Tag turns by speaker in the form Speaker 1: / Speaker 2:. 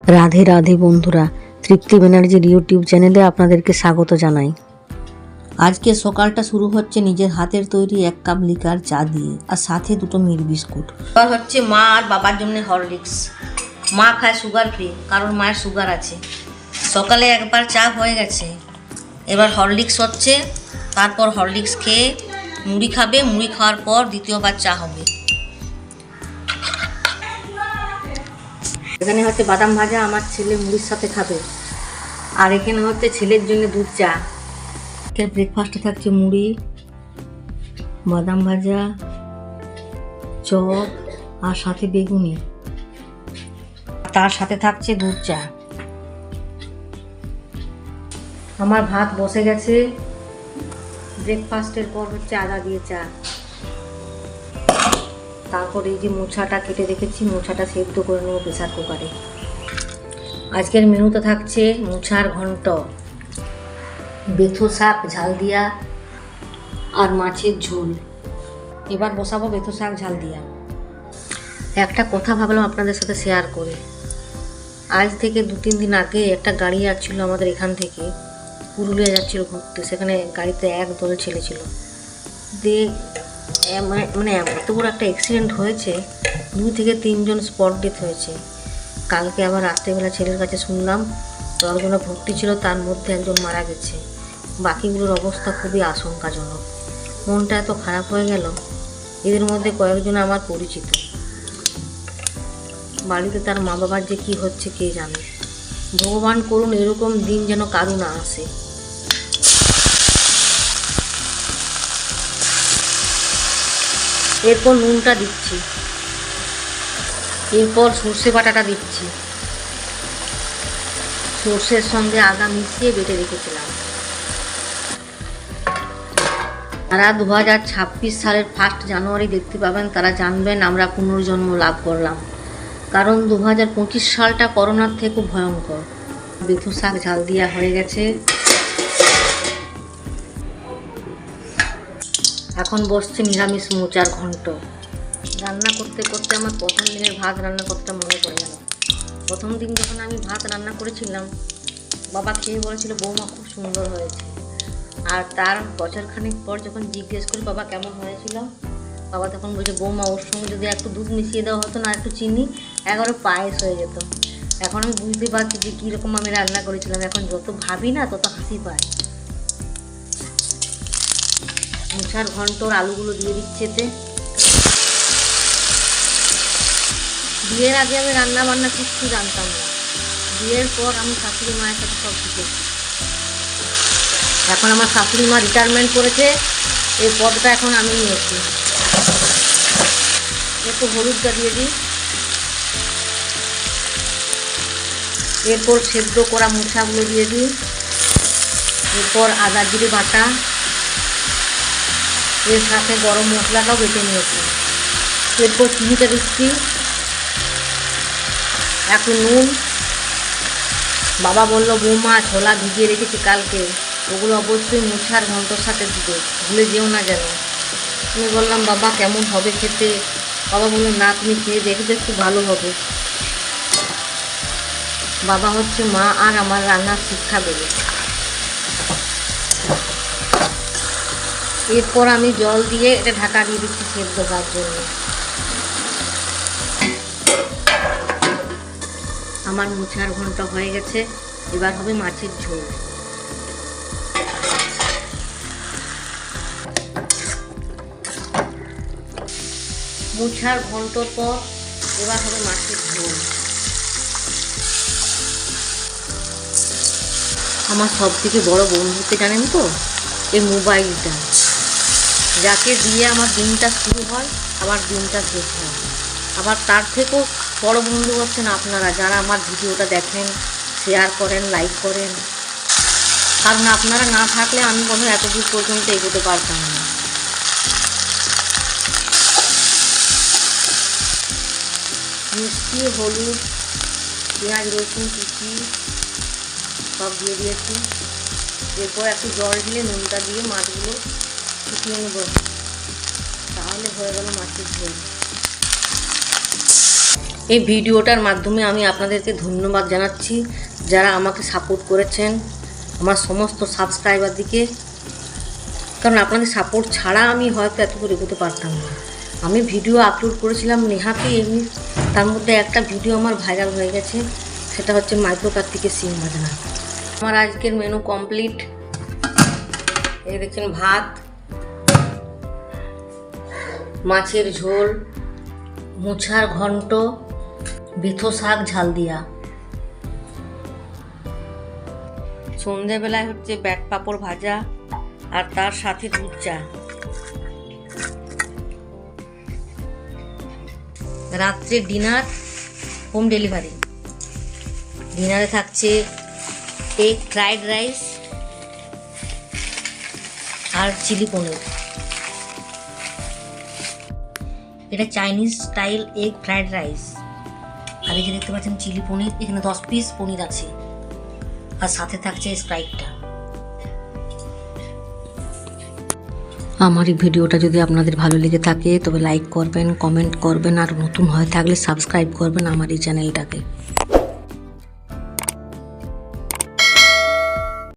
Speaker 1: রাধে রাধে বন্ধুরা, তৃপ্তি ব্যানার্জির ইউটিউব চ্যানেলে আপনাদেরকে স্বাগত জানাই। আজকে সকালটা শুরু হচ্ছে নিজের হাতের তৈরি 1 কাপ লিকার চা দিয়ে, আর সাথে 2টো মিল্ক বিস্কুট। এবার হচ্ছে মা আর বাবার জন্য হরলিক্স। মা খায় সুগার ফ্রি, কারণ মায়ের সুগার আছে। সকালে একবার চা হয়ে গেছে, এবার হরলিক্স হচ্ছে। তারপর হরলিক্স খেয়ে মুড়ি খাবে, মুড়ি খাওয়ার পর দ্বিতীয়বার চা হবে। এখানে হচ্ছে বাদাম ভাজা, আমার ছেলে মুড়ির সাথে খাবে। আর এখানে হচ্ছে ছেলের জন্য দুধ চা। ব্রেকফাস্টে থাকছে মুড়ি, বাদাম ভাজা, চপ আর সাথে বেগুনি। তার সাথে থাকছে দুধ চা। আমার ভাত বসে গেছে। ব্রেকফাস্টের পর হচ্ছে আদা দিয়ে চা। তারপর এই যে মোছাটা কেটে রেখেছি, মোছাটা সেদ্ধ করে নেবো প্রেসার কুকারে। আজকের মেনুতে থাকছে মোছার ঘন্ট, বেথো শাক ঝাল দিয়া আর মাছের ঝোল। এবার বসাবো বেথো শাক ঝাল দিয়া। একটা কথা ভাবলাম আপনাদের সাথে শেয়ার করে। আজ থেকে 2-3 দিন আগে একটা গাড়ি আসছিল আমাদের এখান থেকে, পুরুলিয়া যাচ্ছিল ঘুরতে। সেখানে গাড়িতে একদল ছেলে ছিল। দিয়ে মানে এত বড় একটা অ্যাক্সিডেন্ট হয়েছে, 2 থেকে 3 জন স্পট ডেথ হয়েছে। কালকে আবার রাত্রেবেলা ছেলের কাছে শুনলাম 10 জন ভর্তি ছিল, তার মধ্যে একজন মারা গেছে। বাকিগুলোর অবস্থা খুবই আশঙ্কাজনক। মনটা এত খারাপ হয়ে গেল। এদের মধ্যে কয়েকজন আমার পরিচিত। বাড়িতে তার মা বাবার যে কী হচ্ছে কে জানে। ভগবান করুন এরকম দিন যেন কারো না আসে। এরপর নুনটা দিচ্ছি, এরপর সর্ষে বাটাটা দিচ্ছি। সর্ষের সঙ্গে আদা মিশিয়ে বেটে রেখেছিলাম। যারা 2026 সালের 1 জানুয়ারি দেখতে পাবেন, তারা জানবেন আমরা পুনর্জন্ম লাভ করলাম। কারণ 2025 সালটা করোনার থেকে ভয়ঙ্কর। বেথো শাক ঝাল দিয়া হয়ে গেছে। এখন বসছে নিরামিষ মোচার ঘন্ট। রান্না করতে করতে আমার প্রথম দিনের ভাত রান্না করতে মনে পড়ে গেল। প্রথম দিন যখন আমি ভাত রান্না করেছিলাম, বাবা খেয়ে বলেছিল বৌমা খুব সুন্দর হয়েছে। আর তার বছরখানেক পর যখন জিজ্ঞেস করি বাবা কেমন হয়েছিল, বাবা তখন বলছে বৌমা ওর সঙ্গে যদি একটু দুধ মিশিয়ে দেওয়া হতো না, একটু চিনি, একেবারে পায়েস হয়ে যেত। এখন আমি বুঝতে পারছি যে কীরকম আমি রান্না করেছিলাম। এখন যত ভাবি না তত হাসি পায়। মোছার ঘন্টর আলুগুলো দিয়ে দিচ্ছে এতে। বিয়ের আগে আমি রান্না বান্না কিচ্ছু জানতাম না। বিয়ের পর আমি শাশুড়ি মায়ের সাথে সব শিখেছি। এখন আমার শাশুড়ি মা রিটায়ারমেন্ট করেছে, এই পদটা এখন আমি নিয়েছি। একটু হলুদটা দিয়ে দিই। এরপর সেদ্ধ করা মোছাগুলো দিয়ে দিই। এরপর আদা জিরে বাটা, এর সাথে গরম মশলাটাও বেটে নিয়েছি। এরপর চিনিটা দিচ্ছি, একটু নুন। বাবা বললো বৌমা ছোলা ভিজিয়ে রেখেছি কালকে, ওগুলো অবশ্যই মোছার ঘন্টর সাথে দিবে, ভুলে যেও না যেন। আমি বললাম বাবা কেমন হবে খেতে? বাবা বললো না তুমি খেয়ে দেখবে, খুব ভালো হবে। বাবা হচ্ছে মা আর আমার রান্নার শিক্ষা দেবে। এরপর আমি জল দিয়ে এটা ঢাকা দিয়ে দিচ্ছি সেদ্ধ হওয়ার জন্য। আমার মোছার ঘন্ট হয়ে গেছে। এবার হবে মাছের ঝোল। মোছার ঘন্টর পর এবার হবে মাছের ঝোল। আমার সব থেকে বড় বন্ধুকে জানেন তো, এই মোবাইলটা, যাকে দিয়ে আমার দিনটা শুরু হয় আবার দিনটা শেষ হয়। আবার তার থেকেও বড় বন্ধু হচ্ছেন আপনারা, যারা আমার ভিডিওটা দেখেন, শেয়ার করেন, লাইক করেন। কারণ আপনারা না থাকলে আমি কোনো এত দূর পর্যন্ত এগোতে পারতাম না। মিষ্টি, হলুদ, পেঁয়াজ, রসুন কুচি সব দিয়ে দিয়েছি। এরপর একটু জল দিয়ে নুনটা দিয়ে মাছগুলো ফুটিয়ে নেব, তাহলে হয়ে গেল মাছের ঝোল। এই ভিডিওটার মাধ্যমে আমি আপনাদেরকে ধন্যবাদ জানাচ্ছি, যারা আমাকে সাপোর্ট করেছেন, আমার সমস্ত সাবস্ক্রাইবারদিকে। কারণ আপনাদের সাপোর্ট ছাড়া আমি হয়তো এতদূর এগোতে পারতাম না। আমি ভিডিও আপলোড করেছিলাম নেহাতি এমনি, তার মধ্যে একটা ভিডিও আমার ভাইরাল হয়ে গেছে, সেটা হচ্ছে মাইক্রো কার্তিকের সিং বাজনা। আমার আজকের মেনু কমপ্লিট। এই দেখছেন ভাত, মাছের ঝোল, মোছার ঘন্ট, বেথো শাক ঝাল দিয়া। সন্ধ্যেবেলায় হচ্ছে ব্যাট পাঁপড় ভাজা আর তার সাথে দুধ চা। রাত্রে ডিনার হোম ডেলিভারি। ডিনারে থাকছে এগ ফ্রাইড রাইস আর চিলি পনির। এটা Chinese style egg fried rice. আর এই যে দেখতে পাচ্ছেন চিলি পনির, এখানে 10 পিস পনির আছে, আর সাথে থাকছে স্প্রাইটটা। আমার এই ভিডিওটা যদি আপনাদের ভালো লেগে থাকে তবে লাইক করবেন, কমেন্ট করবেন, আর নতুন হয়ে থাকলে সাবস্ক্রাইব করবেন আমার এই চ্যানেলটাকে।